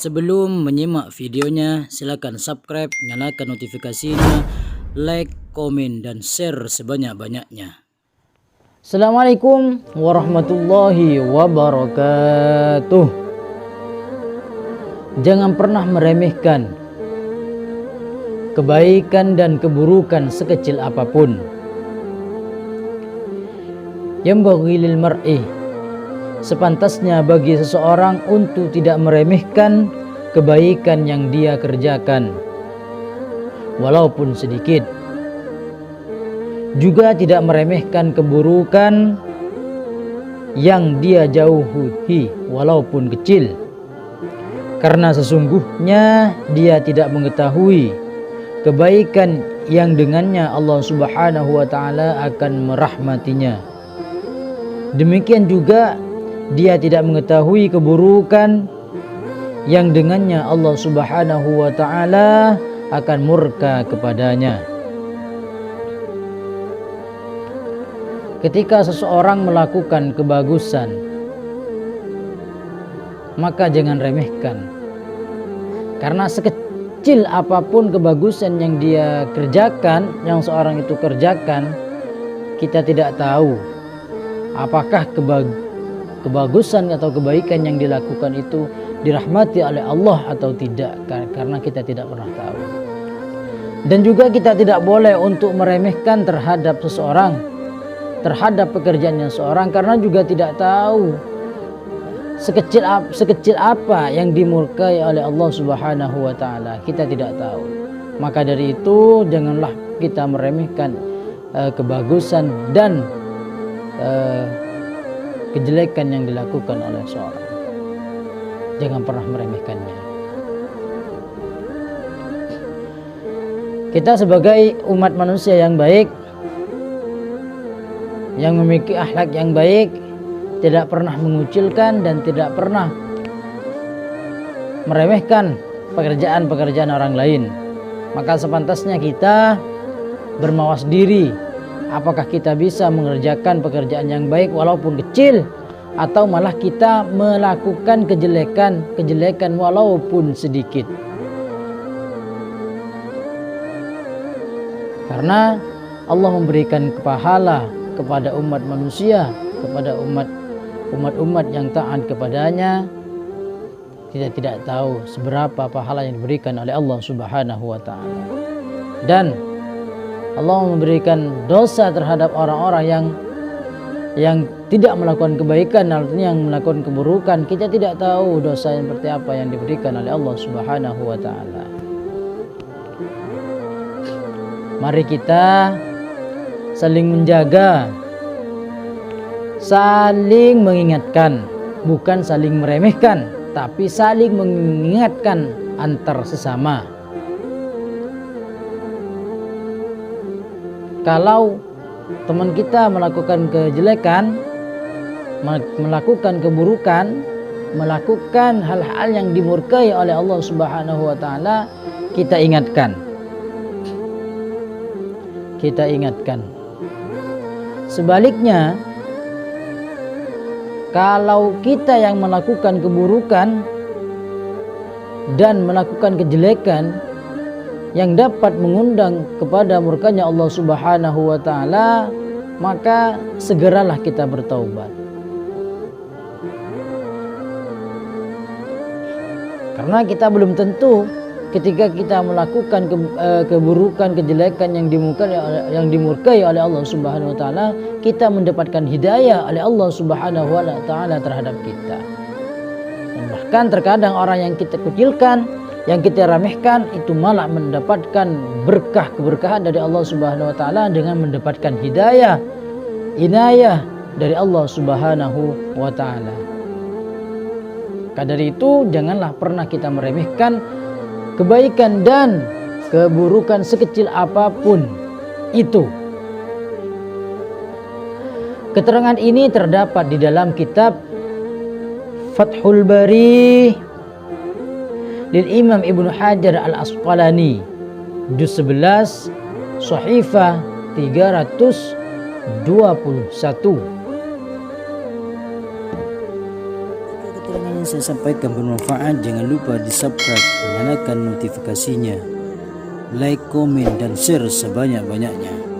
Sebelum menyimak videonya, silakan subscribe, nyalakan notifikasinya, like, komen, dan share sebanyak-banyaknya. Assalamualaikum warahmatullahi wabarakatuh. Jangan pernah meremehkan kebaikan dan keburukan sekecil apapun. Yanbaghi lil mar'i, sepantasnya bagi seseorang untuk tidak meremehkan kebaikan yang dia kerjakan, walaupun sedikit. Juga tidak meremehkan keburukan yang dia jauhi, walaupun kecil. Karena sesungguhnya dia tidak mengetahui kebaikan yang dengannya Allah Subhanahu wa ta'ala akan merahmatinya. Demikian juga dia tidak mengetahui keburukan yang dengannya Allah Subhanahu wa ta'ala akan murka kepadanya. Ketika seseorang melakukan kebagusan, maka jangan remehkan. Karena sekecil apapun kebagusan yang dia kerjakan, yang seorang itu kerjakan, kita tidak tahu apakah kebagusan atau kebaikan yang dilakukan itu dirahmati oleh Allah atau tidak, karena kita tidak pernah tahu. Dan juga kita tidak boleh untuk meremehkan terhadap seseorang, terhadap pekerjaannya seorang, karena juga tidak tahu sekecil apa yang dimurkai oleh Allah Subhanahu wa ta'ala. Kita tidak tahu. Maka dari itu janganlah kita meremehkan kebagusan dan kejelekan yang dilakukan oleh seorang. Jangan pernah meremehkannya. Kita sebagai umat manusia yang baik, yang memiliki akhlak yang baik, tidak pernah mengucilkan dan tidak pernah meremehkan pekerjaan-pekerjaan orang lain. Maka sepantasnya kita bermawas diri, apakah kita bisa mengerjakan pekerjaan yang baik walaupun kecil, atau malah kita melakukan kejelekan walaupun sedikit. Karena Allah memberikan pahala kepada umat manusia, kepada umat yang taat kepadanya. Kita tidak tahu seberapa pahala yang diberikan oleh Allah Subhanahu wa ta'ala. Dan Allah memberikan dosa terhadap orang-orang yang tidak melakukan kebaikan, artinya yang melakukan keburukan. Kita tidak tahu dosa yang seperti apa yang diberikan oleh Allah Subhanahu wa ta'ala. Mari kita saling menjaga, saling mengingatkan, bukan saling meremehkan, tapi saling mengingatkan antar sesama. Kalau teman kita melakukan kejelekan, melakukan keburukan, melakukan hal-hal yang dimurkai oleh Allah Subhanahu wa ta'ala, kita ingatkan. Kita ingatkan. Sebaliknya, kalau kita yang melakukan keburukan dan melakukan kejelekan yang dapat mengundang kepada murkanya Allah Subhanahu wa ta'ala, maka segeralah kita bertaubat. Karena kita belum tentu ketika kita melakukan keburukan, kejelekan yang dimurkai oleh Allah Subhanahu wa ta'ala, kita mendapatkan hidayah oleh Allah Subhanahu wa ta'ala terhadap kita. Dan bahkan terkadang orang yang kita kucilkan, yang kita remehkan, itu malah mendapatkan keberkahan dari Allah Subhanahu wa ta'ala dengan mendapatkan hidayah, inayah dari Allah Subhanahu wa ta'ala. Maka dari itu janganlah pernah kita meremehkan kebaikan dan keburukan sekecil apapun itu. Keterangan ini terdapat di dalam kitab Fathul Bari lil Imam Ibnu Hajar Al-Asqalani, juz 11, Shahifah 321. Keterangan yang saya sampaikan bermanfaat, jangan lupa di subscribe, nyalakan notifikasinya, like, komen, dan share sebanyak-banyaknya.